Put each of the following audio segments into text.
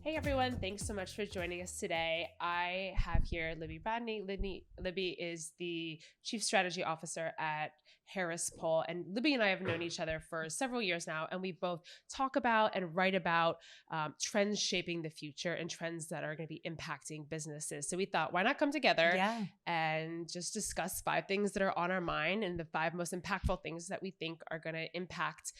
Hey everyone, thanks so much for joining us today. I have here Libby Rodney. Libby is the Chief Strategy Officer at Harris Poll, and Libby and I have known each other for several years now, and we both talk about and write about trends shaping the future and trends that are going to be impacting businesses. So we thought, why not come together and just discuss 5 things that are on our mind and the 5 most impactful things that we think are going to impact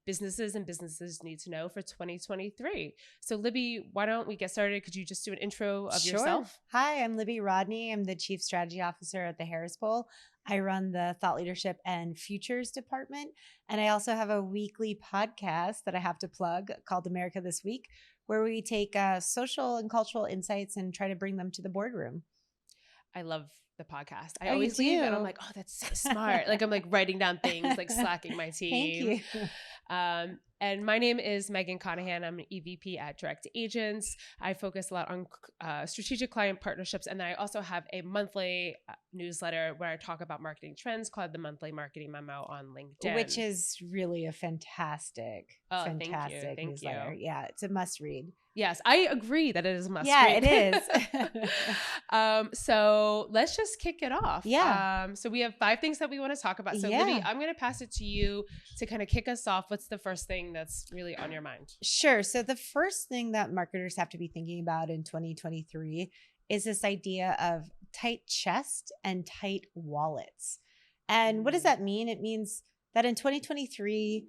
businesses and businesses need to know for 2023. So Libby, why don't we get started? Could you just do an intro of yourself? Hi, I'm Libby Rodney. I'm the Chief Strategy Officer at the Harris Poll. I run the Thought Leadership and Futures Department. And I also have a weekly podcast that I have to plug called America This Week, where we take social and cultural insights and try to bring them to the boardroom. I love the podcast. I always leave and I'm like, oh, that's so smart. Like I'm like writing down things, like slacking my team. Thank you. And my name is Megan Conahan. I'm an EVP at Direct Agents. I focus a lot on strategic client partnerships. And then I also have a monthly newsletter where I talk about marketing trends called the Monthly Marketing Memo on LinkedIn. Which is really a fantastic Thank newsletter. you. Yeah, it's a must read. Yes, I agree that it is a must read. It is. So let's just kick it off. Yeah. So we have 5 things that we want to talk about. So Libby, I'm going to pass it to you to kind of kick us off. What's the first thing that's really on your mind? Sure. So the first thing that marketers have to be thinking about in 2023 is this idea of tight chest and tight wallets. And what does that mean? It means that in 2023,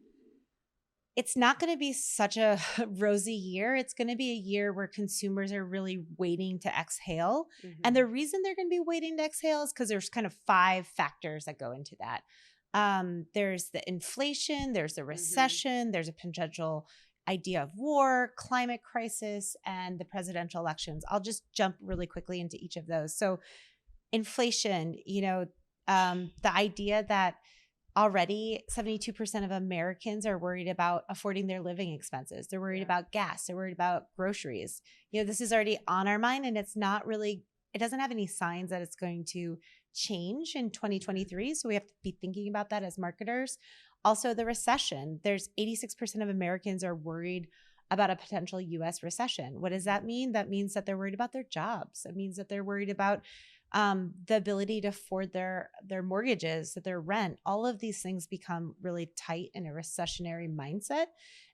it's not going to be such a rosy year. It's going to be a year where consumers are really waiting to exhale. Mm-hmm. And the reason they're going to be waiting to exhale is because there's kind of 5 factors that go into that. There's the inflation, there's the recession, there's a potential idea of war, climate crisis, and the presidential elections. I'll just jump really quickly into each of those. So inflation, the idea that already 72% of Americans are worried about affording their living expenses. They're worried about gas. They're worried about groceries. This is already on our mind, and it doesn't have any signs that it's going to change in 2023. So we have to be thinking about that as marketers. Also, the recession. There's 86% of Americans are worried about a potential U.S. recession. What does that mean? That means that they're worried about their jobs. It means that they're worried about the ability to afford their mortgages, their rent. All of these things become really tight in a recessionary mindset.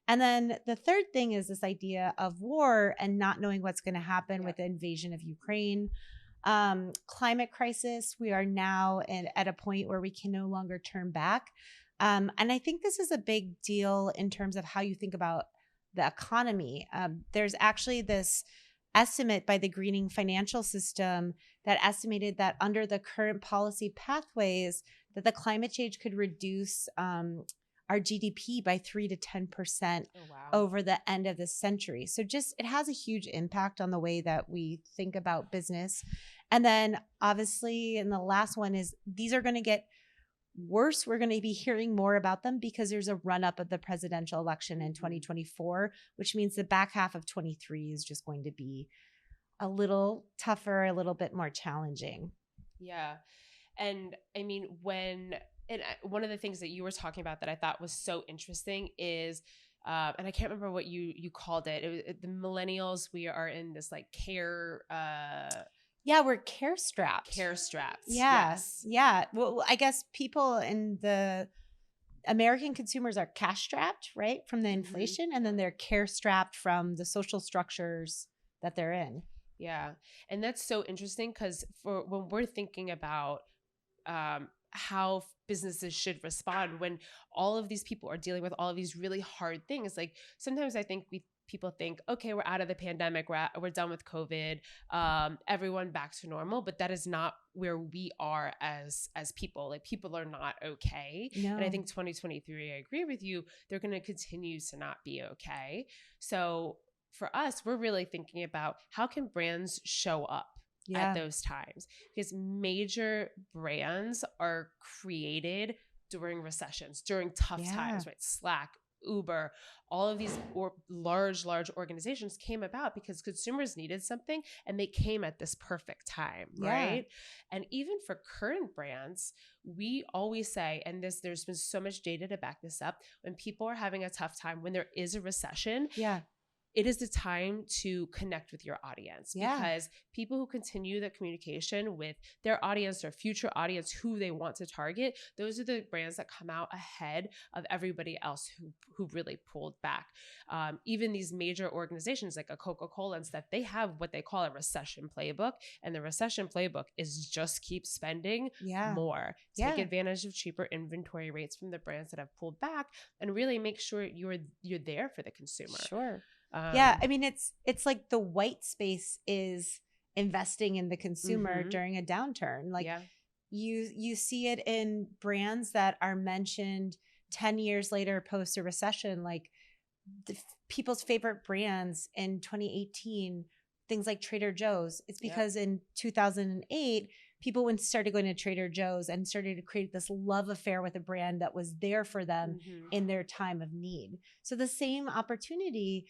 And then the third thing is this idea of war and not knowing what's going to happen with the invasion of Ukraine. Climate crisis. We are now at a point where we can no longer turn back. And I think this is a big deal in terms of how you think about the economy. There's actually this estimate by the Greening Financial System that estimated that under the current policy pathways, that the climate change could reduce our GDP by 3 to 10% over the end of the century. So it has a huge impact on the way that we think about business. And then obviously, and the last one is these are going to get worse. We're going to be hearing more about them because there's a run up of the presidential election in 2024, which means the back half of 23 is just going to be a little tougher, a little bit more challenging. Yeah. And I mean, one of the things that you were talking about that I thought was so interesting is, and I can't remember what you called it. The millennials, we are in this like care, we're care strapped. Care strapped. Yes. Yeah. Well, I guess people in the American consumers are cash strapped, right? From the inflation, and then they're care strapped from the social structures that they're in. Yeah. And that's so interesting because when we're thinking about how businesses should respond when all of these people are dealing with all of these really hard things, like sometimes I think people think, okay, we're out of the pandemic, we're done with COVID, everyone back to normal, but that is not where we are as people. Like people are not okay. No. And I think 2023, I agree with you, they're going to continue to not be okay. So for us, we're really thinking about how can brands show up at those times, because major brands are created during recessions, during tough times, right? Slack, Uber, all of these large organizations came about because consumers needed something and they came at this perfect time, right? And even for current brands, we always say, and there's been so much data to back this up, when people are having a tough time, when there is a recession, it is the time to connect with your audience, because people who continue the communication with their audience or future audience who they want to target, those are the brands that come out ahead of everybody else who really pulled back. Even these major organizations like a Coca-Cola and stuff, they have what they call a recession playbook. And the recession playbook is just keep spending more. Take advantage of cheaper inventory rates from the brands that have pulled back and really make sure you're there for the consumer. Sure. I mean, it's like the white space is investing in the consumer during a downturn. Like you see it in brands that are mentioned 10 years later post a recession, like people's favorite brands in 2018, things like Trader Joe's. It's because in 2008, people started going to Trader Joe's and started to create this love affair with a brand that was there for them in their time of need. So the same opportunity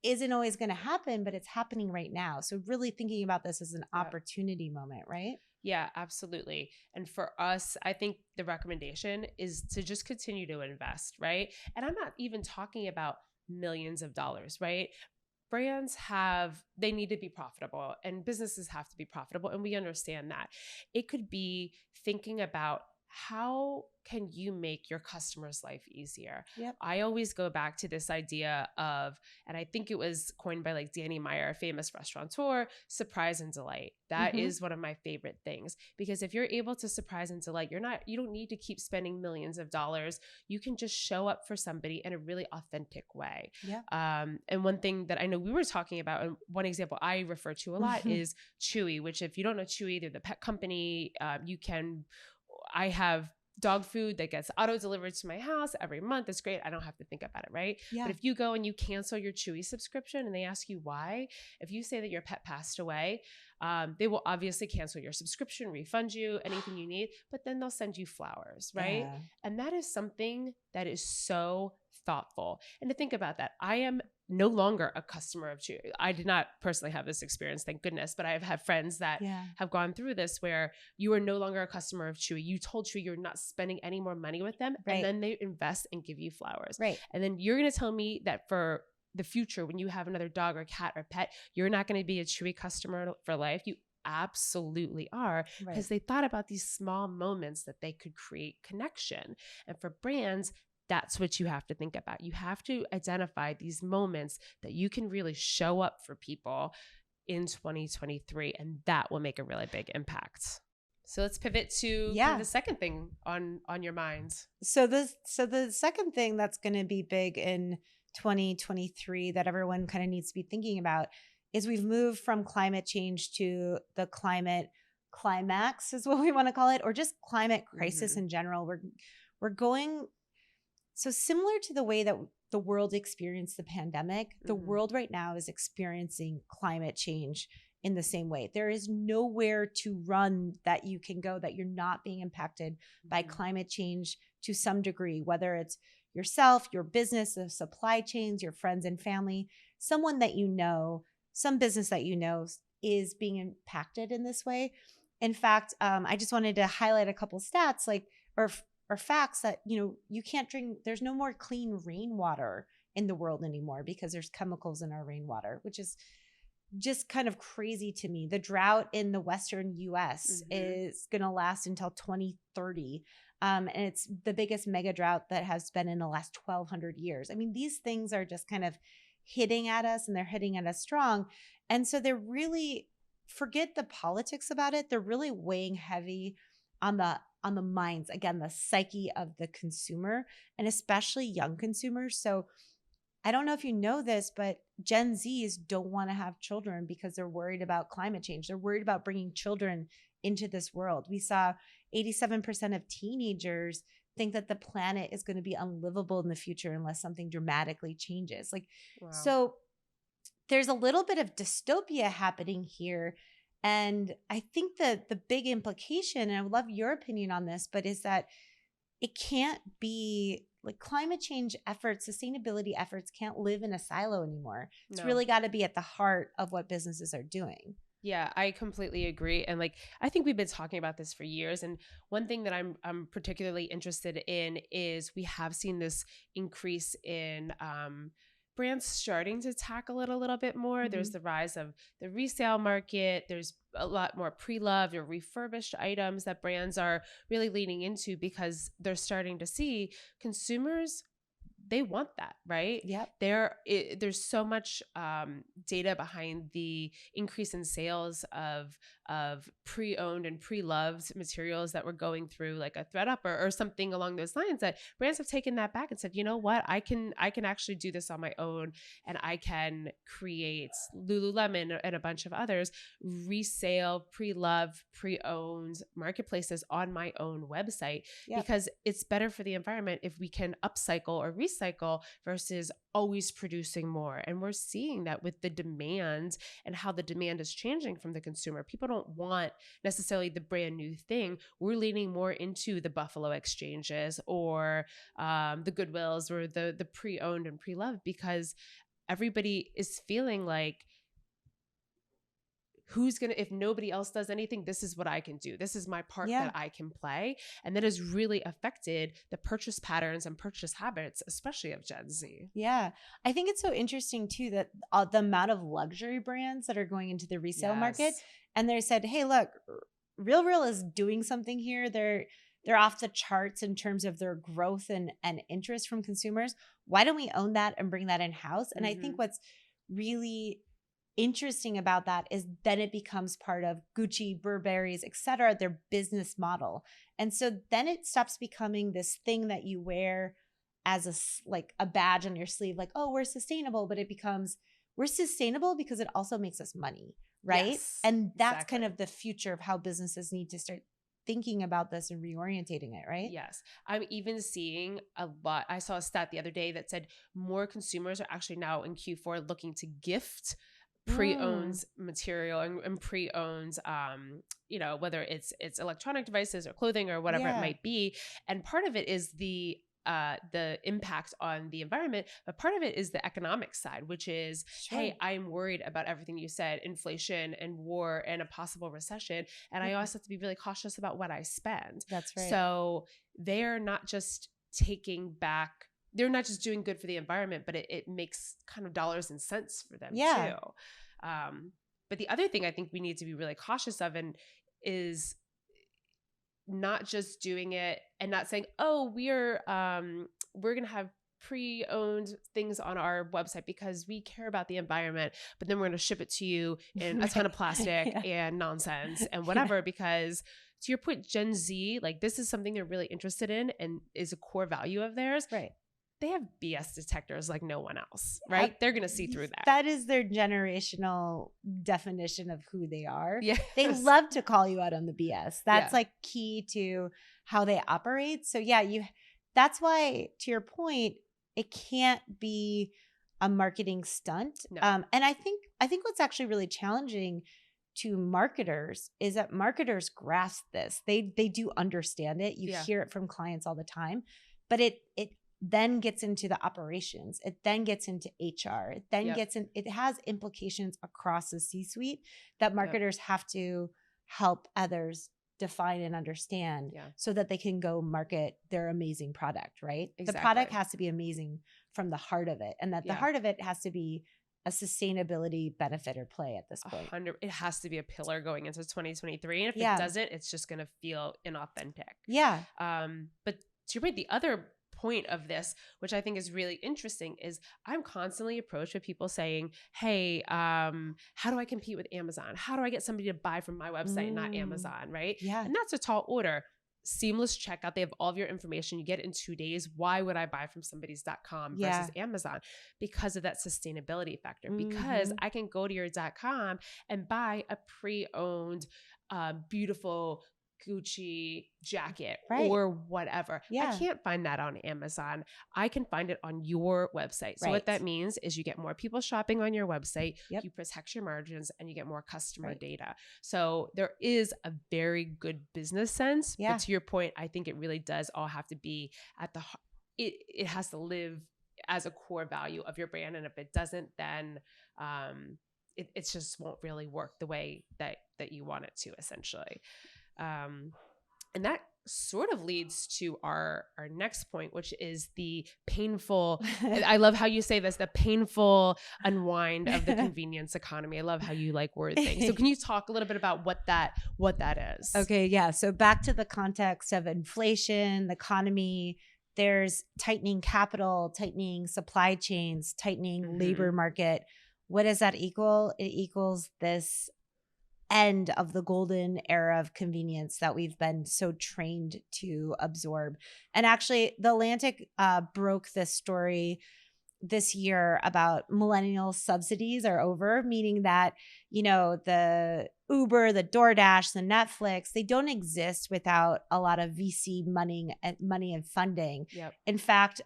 isn't always going to happen, but it's happening right now. So really thinking about this as an opportunity moment, right? Yeah, absolutely. And for us, I think the recommendation is to just continue to invest, right? And I'm not even talking about millions of dollars, right? Brands they need to be profitable, and businesses have to be profitable. And we understand that. It could be thinking about, how can you make your customer's life easier? I always go back to this idea of, and I think it was coined by like Danny Meyer, a famous restaurateur, surprise and delight. That is one of my favorite things, because if you're able to surprise and delight, you don't need to keep spending millions of dollars. You can just show up for somebody in a really authentic way. And one thing that I know we were talking about, and one example I refer to a lot is Chewy, which if you don't know Chewy, they're the pet company. I have dog food that gets auto delivered to my house every month. It's great. I don't have to think about it, right? But if you go and you cancel your Chewy subscription and they ask you why, if you say that your pet passed away, they will obviously cancel your subscription, refund you anything you need, but then they'll send you flowers, right? And that is something that is so thoughtful. And to think about that, I am no longer a customer of Chewy. I did not personally have this experience, thank goodness, but I've had friends that have gone through this where you are no longer a customer of Chewy. You told Chewy you're not spending any more money with them, and then they invest and give you flowers. And then you're going to tell me that for the future, when you have another dog or cat or pet, you're not going to be a Chewy customer for life. You absolutely are, because they thought about these small moments that they could create connection. And for brands, that's what you have to think about. You have to identify these moments that you can really show up for people in 2023, and that will make a really big impact. So let's pivot to the second thing on your minds. So the second thing that's going to be big in 2023 that everyone kind of needs to be thinking about is we've moved from climate change to the climate climax, is what we want to call it, or just climate crisis in general. We're going, so similar to the way that the world experienced the pandemic, the world right now is experiencing climate change in the same way. There is nowhere to run that you can go that you're not being impacted by climate change to some degree, whether it's yourself, your business, the supply chains, your friends and family, someone that you know, some business that you know is being impacted in this way. In fact, I just wanted to highlight a couple stats, or facts that, you can't drink, there's no more clean rainwater in the world anymore because there's chemicals in our rainwater, which is just kind of crazy to me. The drought in the Western US is going to last until 2030. And it's the biggest mega drought that has been in the last 1,200 years. I mean, these things are just kind of hitting at us, and they're hitting at us strong. And so they're really, forget the politics about it, they're really weighing heavy on the minds, again, the psyche of the consumer, and especially young consumers. So I don't know if you know this, but Gen Zs don't want to have children because they're worried about climate change. They're worried about bringing children into this world. We saw 87% of teenagers think that the planet is going to be unlivable in the future unless something dramatically changes. So there's a little bit of dystopia happening here. And I think that the big implication, and I would love your opinion on this, but is that it can't be like climate change efforts, sustainability efforts can't live in a silo anymore. It's really got to be at the heart of what businesses are doing. Yeah, I completely agree. And I think we've been talking about this for years. And one thing that I'm particularly interested in is we have seen this increase in brands starting to tackle it a little bit more. There's the rise of the resale market. There's a lot more pre-loved or refurbished items that brands are really leaning into because they're starting to see consumers, they want that, right? Yep. There's so much data behind the increase in sales of pre-owned and pre-loved materials that were going through like a ThredUp or something along those lines, that brands have taken that back and said, you know what, I can actually do this on my own, and I can create Lululemon and a bunch of others resale, pre-loved, pre-owned marketplaces on my own website. Yep. Because it's better for the environment if we can upcycle or recycle versus always producing more. And we're seeing that with the demand and how the demand is changing from the consumer. People don't want necessarily the brand new thing. We're leaning more into the Buffalo Exchanges or the Goodwills or the pre-owned and pre-loved, because everybody is feeling like, if nobody else does anything, this is what I can do. This is my part that I can play. And that has really affected the purchase patterns and purchase habits, especially of Gen Z. Yeah. I think it's so interesting too that the amount of luxury brands that are going into the resale market, and they said, hey, look, RealReal is doing something here. They're off the charts in terms of their growth and interest from consumers. Why don't we own that and bring that in-house? And I think what's really interesting about that is then it becomes part of Gucci, Burberry's, etc., their business model. And so then it stops becoming this thing that you wear as a badge on your sleeve, like, oh, we're sustainable, but it becomes, we're sustainable because it also makes us money, right? Yes, and that's kind of the future of how businesses need to start thinking about this and reorientating it, right? Yes. I'm even seeing a lot. I saw a stat the other day that said more consumers are actually now in Q4 looking to gift pre-owned material and pre-owned whether it's electronic devices or clothing or whatever it might be. And part of it is the impact on the environment, but part of it is the economic side, which is, hey, I'm worried about everything you said, inflation and war and a possible recession, and I also have to be really cautious about what I spend. That's right. So they're not just they're not just doing good for the environment, but it makes kind of dollars and cents for them too. But the other thing I think we need to be really cautious of is not just doing it and not saying, oh, we're going to have pre-owned things on our website because we care about the environment, but then we're going to ship it to you in a ton of plastic and nonsense and whatever, because to your point, Gen Z, like, this is something they're really interested in and is a core value of theirs. Right. They have BS detectors like no one else, right? They're going to see through that. That is their generational definition of who they are. Yes. They love to call you out on the BS. That's like key to how they operate. So that's why, to your point, it can't be a marketing stunt. No. And I think what's actually really challenging to marketers is that marketers grasp this. They do understand it. You hear it from clients all the time, but it then gets into the operations. It then gets into HR. It then it has implications across the C-suite that marketers have to help others define and understand so that they can go market their amazing product, right? Exactly. The product has to be amazing from the heart of it, and that the heart of it has to be a sustainability benefit or play at this point. It has to be a pillar going into 2023. And if it doesn't, it's just going to feel inauthentic. Yeah. But to your point, the other point of this, which I think is really interesting, is I'm constantly approached with people saying, hey, how do I compete with Amazon? How do I get somebody to buy from my website and not Amazon, right? Yeah. And that's a tall order. Seamless checkout. They have all of your information. You get it in 2 days. Why would I buy from somebody's.com versus Amazon? Because of that sustainability factor. Because I can go to your .com and buy a pre-owned, beautiful Gucci jacket or whatever. I can't find that on Amazon. I can find it on your website. So what that means is you get more people shopping on your website, you protect your margins, and you get more customer data. So there is a very good business sense. But to your point, I think it really does all have to be at the heart. It has to live as a core value of your brand. And if it doesn't, then it just won't really work the way that you want it to, essentially. And that sort of leads to our next point, which is the painful, I love how you say this, the painful unwind of the convenience economy. I love how you like word things. So can you talk a little bit about what that is? Okay, yeah. So back to the context of inflation, the economy, there's tightening capital, tightening supply chains, tightening labor market. What does that equal? It equals this end of the golden era of convenience that we've been so trained to absorb. And actually, The Atlantic broke this story this year about millennial subsidies are over, meaning that, the Uber, the DoorDash, the Netflix, they don't exist without a lot of VC money and funding. Yep. In fact,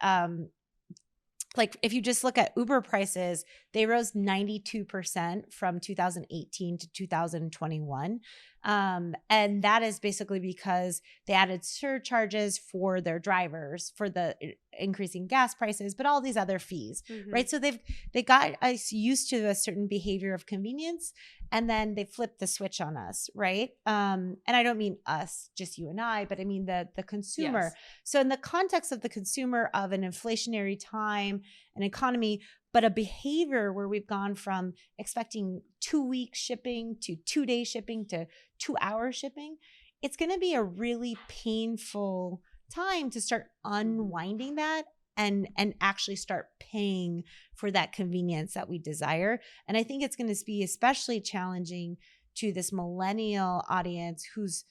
like if you just look at Uber prices, they rose 92% from 2018 to 2021. And that is basically because they added surcharges for their drivers for the increasing gas prices, but all these other fees, right? So they got us used to a certain behavior of convenience, and then they flipped the switch on us, right? And I don't mean us, just you and I, but I mean the consumer. Yes. So in the context of the consumer of an inflationary time, an economy, but a behavior where we've gone from expecting 2-week shipping to 2-day shipping to 2-hour shipping, it's going to be a really painful time to start unwinding that and actually start paying for that convenience that we desire. And I think it's going to be especially challenging to this millennial audience who's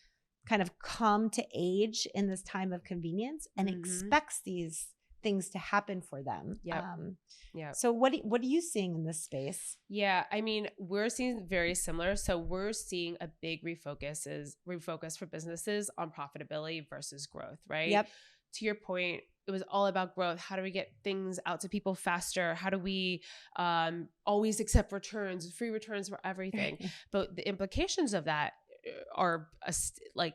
kind of come to age in this time of convenience and expects these things to happen for them. Yeah. So what are you seeing in this space? Yeah, I mean, we're seeing very similar. So we're seeing a big refocus for businesses on profitability versus growth, right? Yep. To your point, it was all about growth. How do we get things out to people faster? How do we always accept returns, free returns for everything? But the implications of that are like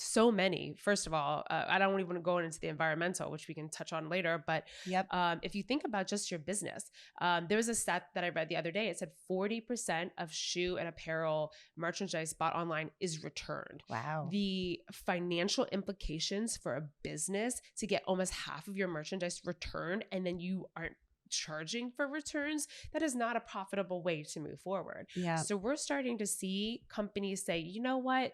so many. First of all, I don't even want to go into the environmental, which we can touch on later. But if you think about just your business, there was a stat that I read the other day. It said 40% of shoe and apparel merchandise bought online is returned. Wow. The financial implications for a business to get almost half of your merchandise returned, and then you aren't charging for returns, that is not a profitable way to move forward. Yeah. So we're starting to see companies say, you know what?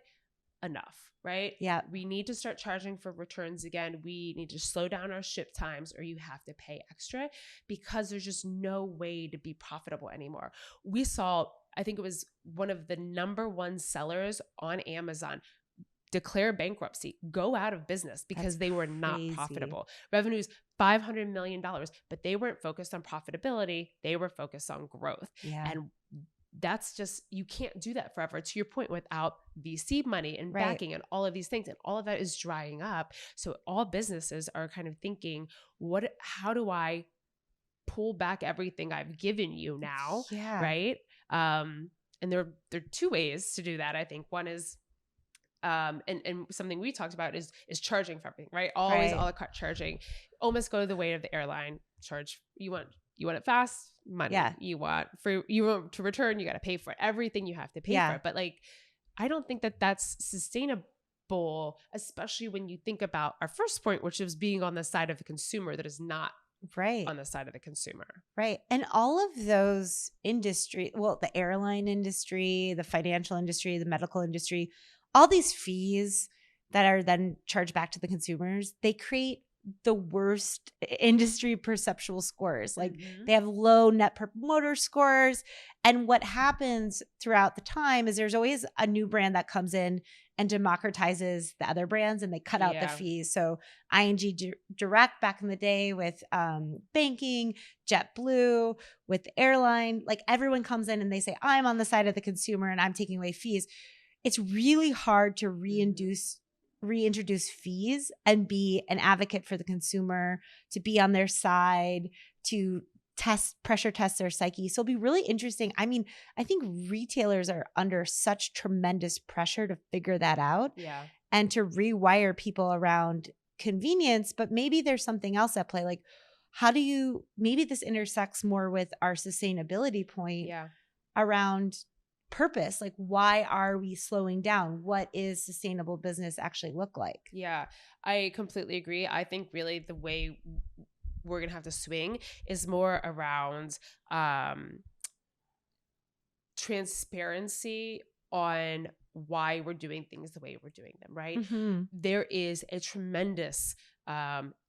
Enough, right? Yeah. We need to start charging for returns again. We need to slow down our ship times, or you have to pay extra, because there's just no way to be profitable anymore. We saw, I think it was one of the number one sellers on Amazon declare bankruptcy, go out of business because they were not profitable. Revenues $500 million, but they weren't focused on profitability. They were focused on growth. Yeah. And that's just, you can't do that forever, to your point, without VC money and backing and all of these things. And all of that is drying up. So all businesses are kind of thinking, how do I pull back everything I've given you now? Yeah. Right. And there are two ways to do that. I think one is, and something we talked about is charging for everything, right? Always a la carte charging. Almost go to the way of the airline. Charge. You want it fast, money. Yeah. You want to return, you got to pay for it. Everything you have to pay for it. But like, I don't think that that's sustainable, especially when you think about our first point, which is being on the side of the consumer that is not on the side of the consumer. Right. And all of those industry, well, the airline industry, the financial industry, the medical industry, all these fees that are then charged back to the consumers, they create the worst industry perceptual scores. Like they have low net promoter scores. And what happens throughout the time is there's always a new brand that comes in and democratizes the other brands, and they cut out the fees. So ING Direct back in the day with banking, JetBlue with the airline, like everyone comes in and they say, I'm on the side of the consumer and I'm taking away fees. It's really hard to reintroduce fees and be an advocate for the consumer, to be on their side, to pressure test their psyche. So it'll be really interesting. I mean, I think retailers are under such tremendous pressure to figure that out and to rewire people around convenience, but maybe there's something else at play. Like, maybe this intersects more with our sustainability point around purpose. Like, why are we slowing down? What is sustainable business actually look like? Yeah, I completely agree. I think really the way we're going to have to swing is more around transparency on why we're doing things the way we're doing them, right? Mm-hmm. There is a tremendous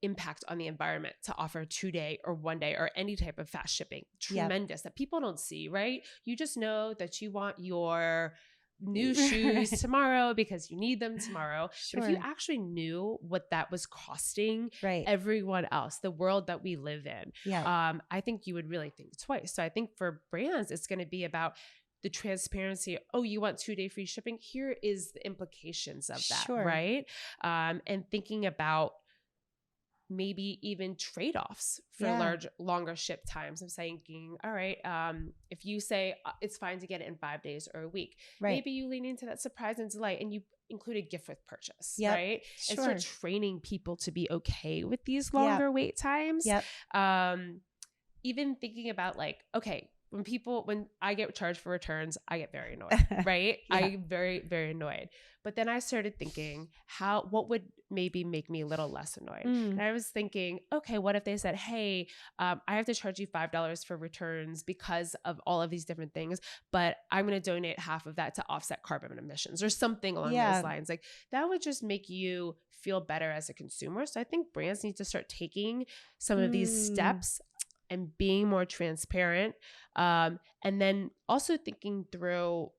impact on the environment to offer 2-day or 1-day or any type of fast shipping. Tremendous that people don't see, right? You just know that you want your new shoes tomorrow because you need them tomorrow. Sure. But if you actually knew what that was costing Right. everyone else, the world that we live in, Yeah. I think you would really think twice. So I think for brands, it's going to be about the transparency. Oh, you want 2-day free shipping? Here is the implications of that, Sure. right? And thinking about maybe even trade-offs for longer ship times. I'm thinking, all right, if you say it's fine to get it in 5 days or a week, maybe you lean into that surprise and delight and you include a gift with purchase, right? Sure. And start training people to be okay with these longer wait times. Even thinking about like, okay, when I get charged for returns, I get very annoyed, right? I get very, very annoyed. But then I started thinking what would maybe make me a little less annoyed? And I was thinking, okay, what if they said, hey, I have to charge you $5 for returns because of all of these different things, but I'm going to donate half of that to offset carbon emissions or something along those lines. Like that would just make you feel better as a consumer. So I think brands need to start taking some of these steps and being more transparent. And then also thinking through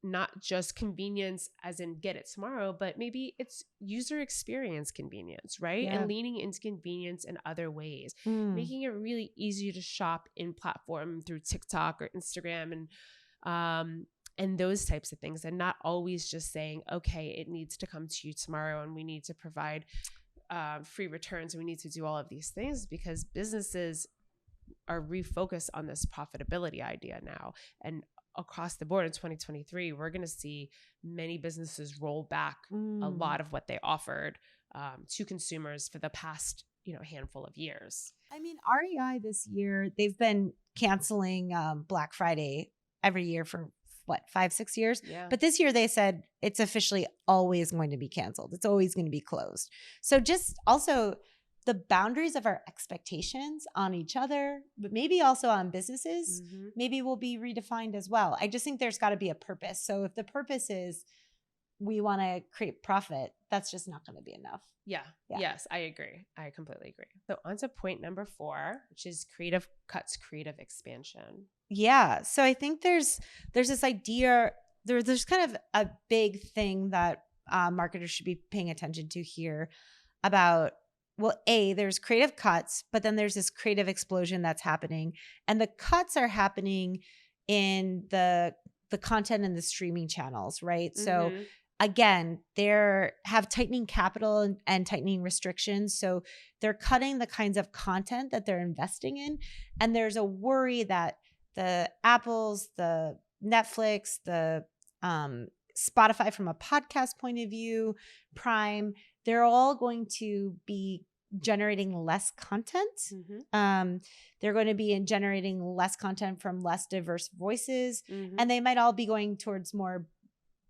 not just convenience as in get it tomorrow, but maybe it's user experience convenience, right? And leaning into convenience in other ways, making it really easy to shop in platform through TikTok or Instagram and those types of things. And not always just saying, okay, it needs to come to you tomorrow and we need to provide free returns. And we need to do all of these things because businesses are refocused on this profitability idea now. And across the board in 2023, we're going to see many businesses roll back a lot of what they offered to consumers for the past, handful of years. I mean, REI this year, they've been canceling Black Friday every year for 5-6 years. Yeah. But this year they said it's officially always going to be canceled. It's always going to be closed. So just also the boundaries of our expectations on each other, but maybe also on businesses, maybe will be redefined as well. I just think there's got to be a purpose. So if the purpose is we want to create profit, that's just not going to be enough. Yeah. Yes, I agree. I completely agree. So on to point number 4, which is creative cuts, creative expansion. Yeah. So I think there's this idea, there's kind of a big thing that marketers should be paying attention to here about, well, there's creative cuts, but then there's this creative explosion that's happening. And the cuts are happening in the content and the streaming channels, right? So again, they have tightening capital and tightening restrictions. So they're cutting the kinds of content that they're investing in. And there's a worry that the Apples, the Netflix, the Spotify from a podcast point of view, Prime, they're all going to be generating less content. They're going to be generating less content from less diverse voices. And they might all be going towards more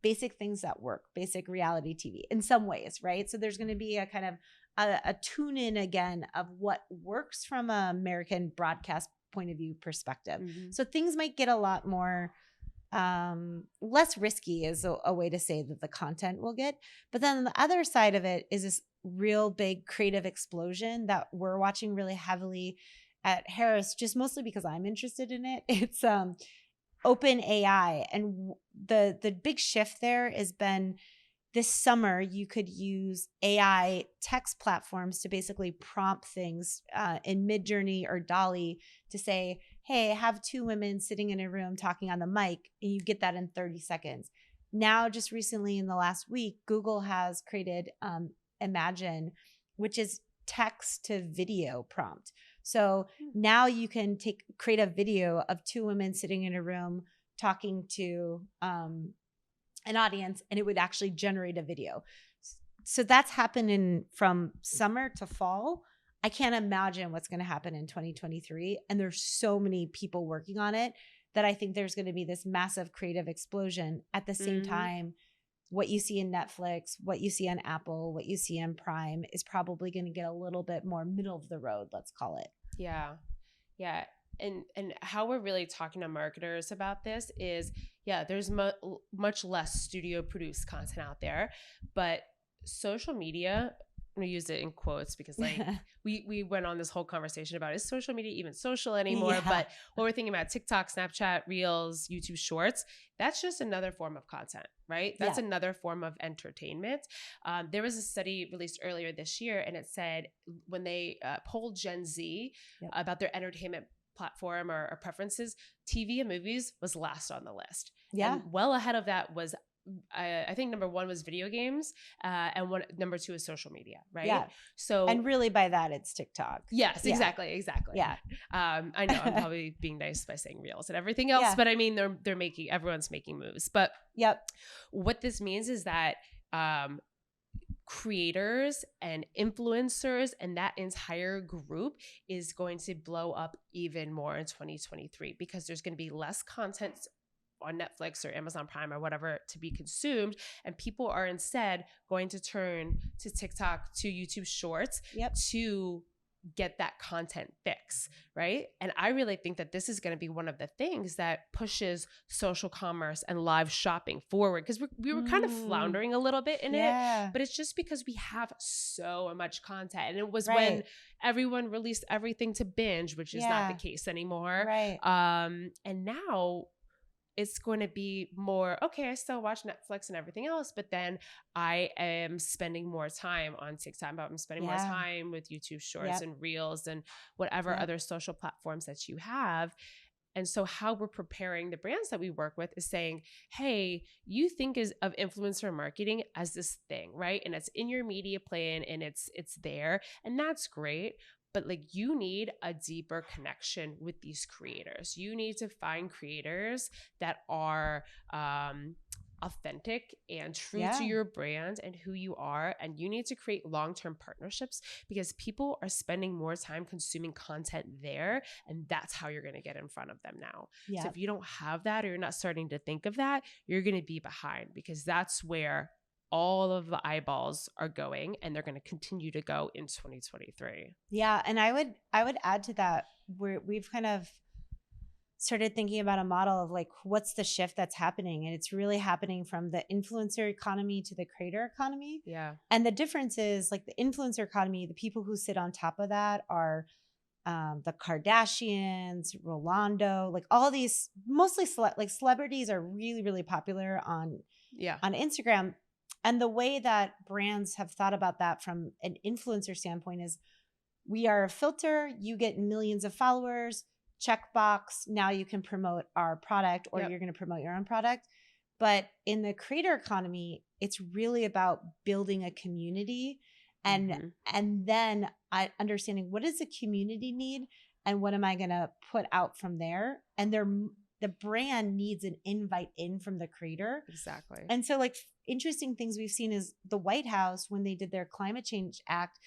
basic things that work, basic reality TV in some ways, right? So there's going to be a kind of a tune in again of what works from an American broadcast point of view perspective. So things might get a lot more less risky is a way to say that the content will get. But then on the other side of it is this real big creative explosion that we're watching really heavily at Harris, just mostly because I'm interested in it. It's open AI. And the big shift there has been this summer, you could use AI text platforms to basically prompt things in Midjourney or Dolly to say, hey, I have 2 women sitting in a room talking on the mic, and you get that in 30 seconds. Now, just recently in the last week, Google has created Imagine, which is text to video prompt. So now you can create a video of 2 women sitting in a room talking to an audience, and it would actually generate a video. So that's happening from summer to fall. I can't imagine what's going to happen in 2023. And there's so many people working on it. that I think there's going to be this massive creative explosion. At the same time, what you see in Netflix, what you see on Apple, what you see on Prime is probably going to get a little bit more middle of the road, let's call it. Yeah. Yeah. And how we're really talking to marketers about this is, yeah, there's much less studio produced content out there, but social media, I'm gonna use it in quotes because like we went on this whole conversation about, is social media even social anymore? Yeah. But what we're thinking about, TikTok, Snapchat, Reels, YouTube Shorts, that's just another form of content, right? That's another form of entertainment. There was a study released earlier this year, and it said when they polled Gen Z about their entertainment platform or preferences, TV and movies was last on the list. Yeah. And well ahead of that was, I think number one was video games, and number two is social media, right? Yeah. So, and really by that it's TikTok. Yes, exactly. Yeah. I know I'm probably being nice by saying Reels and everything else, but I mean everyone's making moves. But what this means is that creators and influencers and that entire group is going to blow up even more in 2023 because there's going to be less content on Netflix or Amazon Prime or whatever to be consumed, and people are instead going to turn to TikTok, to YouTube Shorts to get that content fix, right? And I really think that this is going to be one of the things that pushes social commerce and live shopping forward, because we were kind of floundering a little bit in it, but it's just because we have so much content, and it was when everyone released everything to binge, which is not the case anymore. And now it's going to be more, okay, I still watch Netflix and everything else, but then I am spending more time on TikTok. I'm spending more time with YouTube Shorts and Reels and whatever other social platforms that you have. And so how we're preparing the brands that we work with is saying, hey, you think of influencer marketing as this thing, right? And it's in your media plan and it's there, and that's great. But like, you need a deeper connection with these creators. You need to find creators that are authentic and true to your brand and who you are. And you need to create long-term partnerships because people are spending more time consuming content there. And that's how you're going to get in front of them now. So if you don't have that, or you're not starting to think of that, you're going to be behind, because that's where all of the eyeballs are going, and they're going to continue to go in 2023. Yeah. And I would add to that, we've kind of started thinking about a model of like, what's the shift that's happening? And it's really happening from the influencer economy to the creator economy. Yeah. And the difference is like the influencer economy, the people who sit on top of that are the Kardashians, Rolando, like all these mostly celebrities are really, really popular on Instagram. And the way that brands have thought about that from an influencer standpoint is, we are a filter, you get millions of followers, checkbox, now you can promote our product, or you're going to promote your own product. But in the creator economy, it's really about building a community and then understanding, what does the community need and what am I going to put out from there? And the brand needs an invite in from the creator. Exactly. And so like interesting things we've seen is the White House, when they did their climate change act,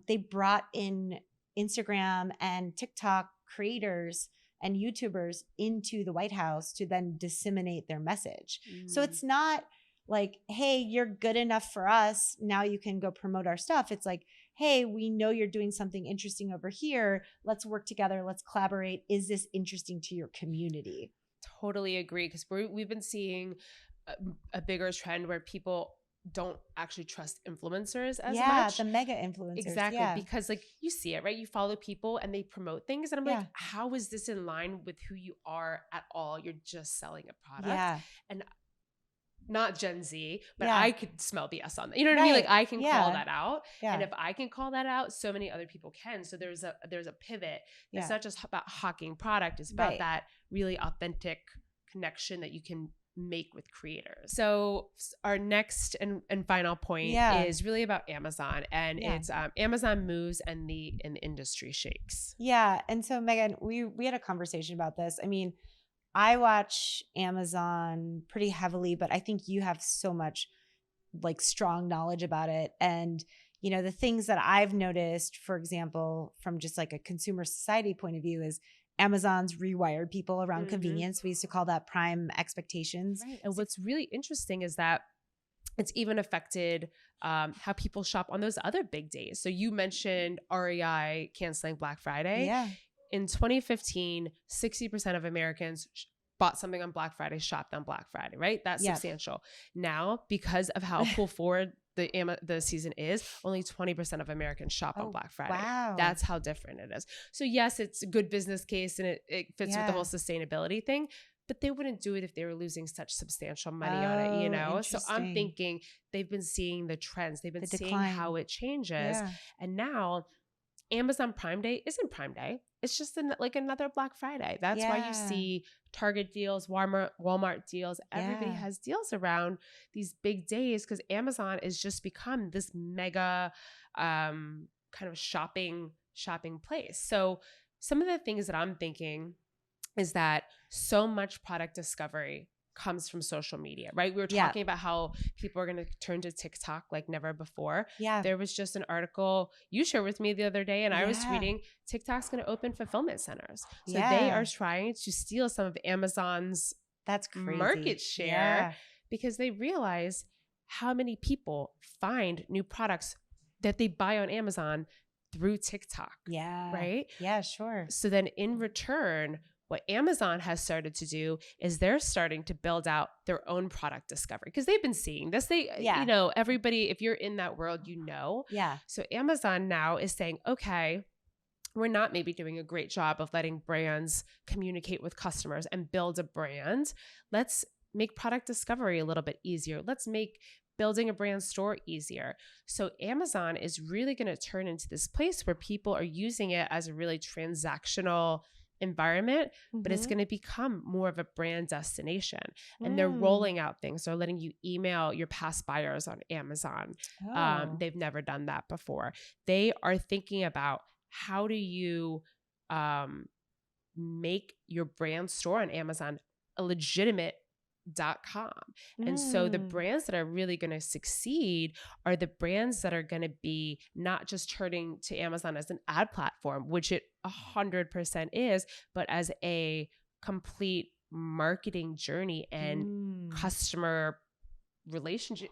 they brought in Instagram and TikTok creators and YouTubers into the White House to then disseminate their message. So it's not like, hey, you're good enough for us, now you can go promote our stuff. It's like, hey, we know you're doing something interesting over here. Let's work together. Let's collaborate. Is this interesting to your community? Totally agree. Because we've been seeing a bigger trend where people don't actually trust influencers as much. Yeah, the mega influencers. Exactly. Yeah. Because like, you see it, right? You follow people and they promote things. And I'm like, how is this in line with who you are at all? You're just selling a product. Yeah. And not Gen Z, but I could smell BS on that. You know what I mean? Like, I can call that out. Yeah. And if I can call that out, so many other people can. So there's a pivot. It's not just about hawking product. It's about that really authentic connection that you can make with creators. So our next and final point is really about Amazon, and it's Amazon moves and the industry shakes. Yeah. And so Megan, we had a conversation about this. I mean, I watch Amazon pretty heavily, but I think you have so much like strong knowledge about it. And, you know, the things that I've noticed, for example, from just like a consumer society point of view, is Amazon's rewired people around Mhm. convenience. We used to call that prime expectations. Right. And what's really interesting is that it's even affected how people shop on those other big days. So you mentioned REI canceling Black Friday. Yeah. In 2015, 60% of Americans bought something on Black Friday, shopped on Black Friday, right? That's Yep. substantial. Now, because of how pull forward the season is, only 20% of Americans shop on Black Friday. Wow. That's how different it is. So yes, it's a good business case and it fits with the whole sustainability thing, but they wouldn't do it if they were losing such substantial money on it, you know? So I'm thinking they've been seeing the trends. They've been seeing how it changes. Yeah. And now Amazon Prime Day isn't Prime Day. It's just like another Black Friday. That's why you see Target deals, Walmart deals. Everybody has deals around these big days because Amazon has just become this mega kind of shopping place. So some of the things that I'm thinking is that so much product discovery comes from social media, right? We were talking about how people are going to turn to TikTok like never before. Yeah. There was just an article you shared with me the other day and I was tweeting, TikTok's going to open fulfillment centers. So they are trying to steal some of Amazon's market share because they realize how many people find new products that they buy on Amazon through TikTok. Yeah. Right? Yeah, sure. So then in return, what Amazon has started to do is they're starting to build out their own product discovery because they've been seeing this. You know, everybody, if you're in that world, you know. Yeah. So Amazon now is saying, okay, we're not maybe doing a great job of letting brands communicate with customers and build a brand. Let's make product discovery a little bit easier. Let's make building a brand store easier. So Amazon is really going to turn into this place where people are using it as a really transactional environment, but it's going to become more of a brand destination. And they're rolling out things. They're letting you email your past buyers on Amazon. They've never done that before. They are thinking about how do you make your brand store on Amazon a legitimate .com. And so the brands that are really going to succeed are the brands that are going to be not just turning to Amazon as an ad platform, which it 100% is, but as a complete marketing journey and customer relationship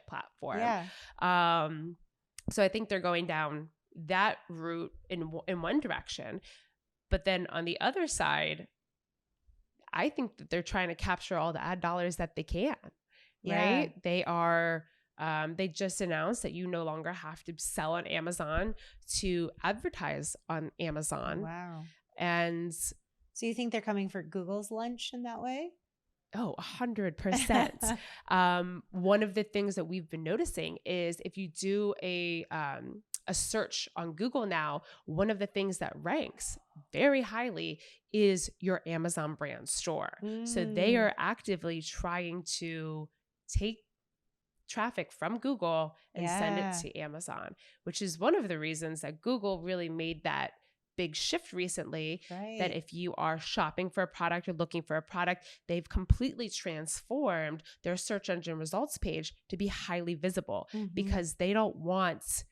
platform. Yeah. So I think they're going down that route in one direction. But then on the other side, I think that they're trying to capture all the ad dollars that they can, right? They are, they just announced that you no longer have to sell on Amazon to advertise on Amazon. Wow. And so you think they're coming for Google's lunch in that way? Oh, 100%. One of the things that we've been noticing is if you do a search on Google now, one of the things that ranks very highly is your Amazon brand store. So they are actively trying to take traffic from Google and send it to Amazon, which is one of the reasons that Google really made that big shift recently, that if you are shopping for a product or looking for a product, they've completely transformed their search engine results page to be highly visible because they don't want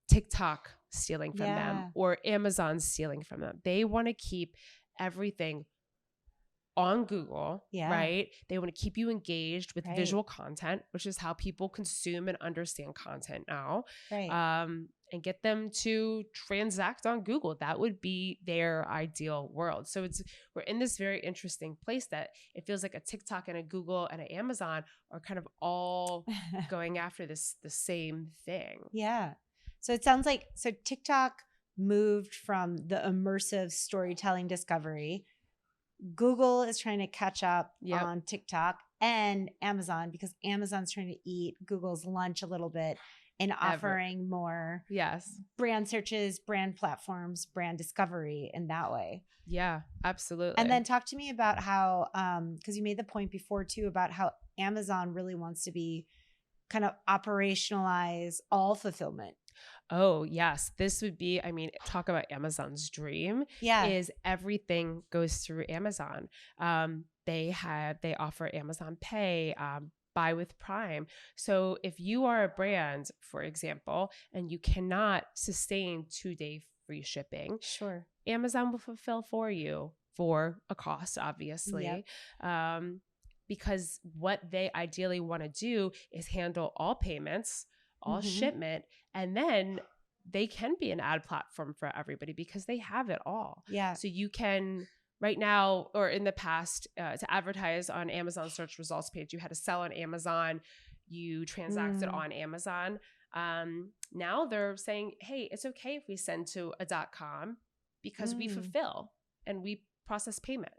TikTok stealing from them or Amazon stealing from them. They want to keep everything on Google, right? They want to keep you engaged with visual content, which is how people consume and understand content now, and get them to transact on Google. That would be their ideal world. So we're in this very interesting place that it feels like a TikTok and a Google and an Amazon are kind of all going after the same thing. Yeah. So it sounds like, TikTok moved from the immersive storytelling discovery. Google is trying to catch up on TikTok and Amazon because Amazon's trying to eat Google's lunch a little bit and offering more brand searches, brand platforms, brand discovery in that way. Yeah, absolutely. And then talk to me about how, because you made the point before too about how Amazon really wants to be kind of operationalize all fulfillment. Oh, yes. This would be, talk about Amazon's dream is everything goes through Amazon. They offer Amazon Pay, buy with Prime. So if you are a brand, for example, and you cannot sustain 2-day free shipping. Sure. Amazon will fulfill for you for a cost, obviously. Yep. Because what they ideally want to do is handle all payments, all shipment, and then they can be an ad platform for everybody because they have it all. Yeah. So you can right now, or in the past, to advertise on Amazon search results page, you had to sell on Amazon, you transacted on Amazon. Now they're saying, hey, it's okay if we send to a .com because we fulfill and we process payment.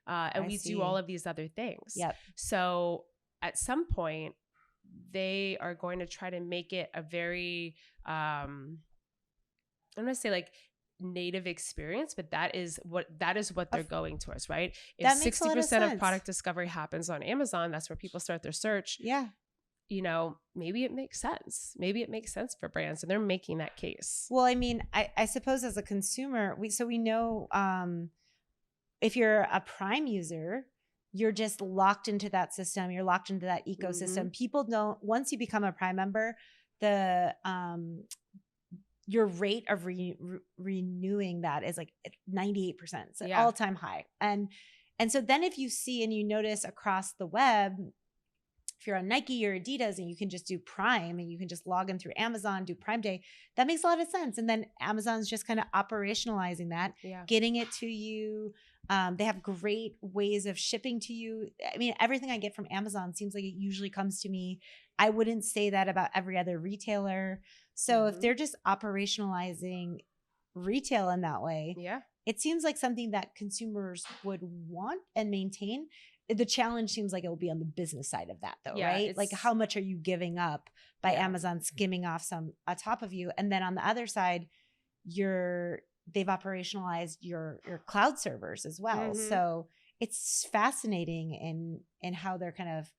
And we do all of these other things. Yep. So at some point, they are going to try to make it a very, I'm going to say like native experience, but that is what they're going towards, right? If 60% of product discovery happens on Amazon, that's where people start their search. Yeah. You know, maybe it makes sense. Maybe it makes sense for brands, and they're making that case. Well, I mean, I suppose as a consumer, we know if you're a Prime user, you're just locked into that system. You're locked into that ecosystem. People don't, once you become a Prime member, the your rate of renewing that is like 98%. It's an all-time high. And so then if you see and you notice across the web, if you're on Nike or Adidas and you can just do Prime and you can just log in through Amazon, do Prime Day, that makes a lot of sense. And then Amazon's just kind of operationalizing that, getting it to you. They have great ways of shipping to you. I mean, everything I get from Amazon seems like it usually comes to me. I wouldn't say that about every other retailer. So if they're just operationalizing retail in that way, it seems like something that consumers would want and maintain. The challenge seems like it will be on the business side of that though, right? Like how much are you giving up by Amazon skimming off some on top of you? And then on the other side, they've operationalized your cloud servers as well. So it's fascinating in how they're kind of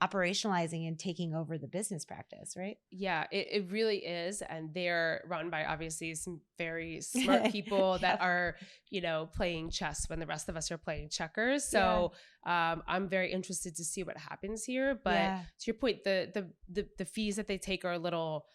operationalizing and taking over the business practice, right? Yeah, it really is. And they're run by obviously some very smart people that are, you know, playing chess when the rest of us are playing checkers. So I'm very interested to see what happens here. But to your point, the fees that they take are a little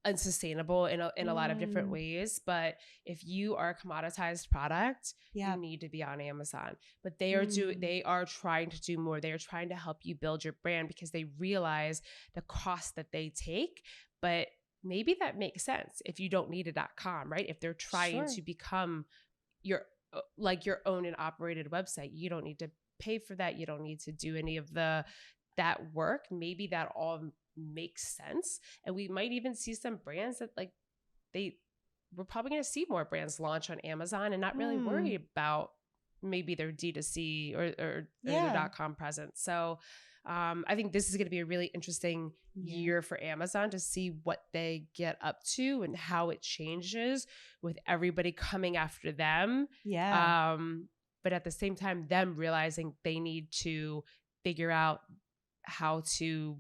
unsustainable in a lot of different ways. But if you are a commoditized product, you need to be on Amazon. But they are trying to do more. They are trying to help you build your brand because they realize the cost that they take. But maybe that makes sense if you don't need a .com, right? If they're trying to become your own and operated website, you don't need to pay for that. You don't need to do any of that work. Maybe that all makes sense. And we might even see some brands that we're probably going to see more brands launch on Amazon and not really worry about maybe their D2C or their .com presence. So I think this is going to be a really interesting year for Amazon to see what they get up to and how it changes with everybody coming after them. But at the same time, them realizing they need to figure out how to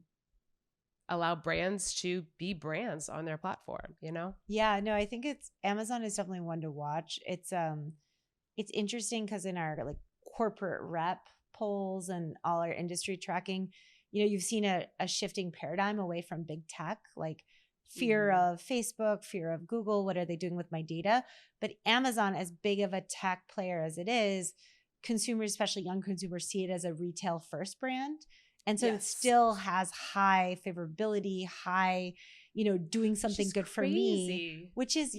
allow brands to be brands on their platform, you know? Yeah, no, I think Amazon is definitely one to watch. It's interesting because in our like corporate rep polls and all our industry tracking, you know, you've seen a shifting paradigm away from big tech, like fear of Facebook, fear of Google. What are they doing with my data? But Amazon, as big of a tech player as it is, consumers, especially young consumers, see it as a retail first brand. And so it still has high favorability, high, you know, doing something good for me, which is,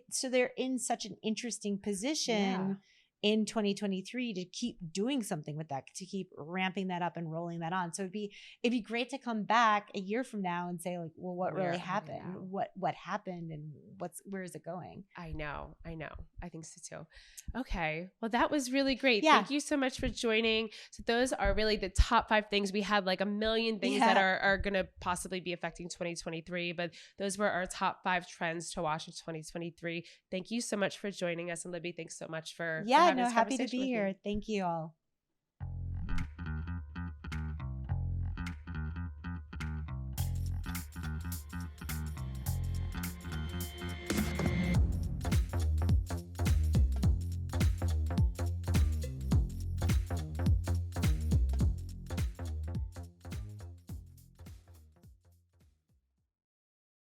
so they're in such an interesting position in 2023 to keep doing something with that, to keep ramping that up and rolling that on. So it'd be great to come back a year from now and say like, well, what really happened? What happened and where is it going? I know. I think so too. Okay. Well, that was really great. Thank you so much for joining. So those are really the top 5 things. We had like a million things that are going to possibly be affecting 2023, but those were our top 5 trends to watch in 2023. Thank you so much for joining us. And Libby, thanks so much for having this happy to conversation be here. Thank you all.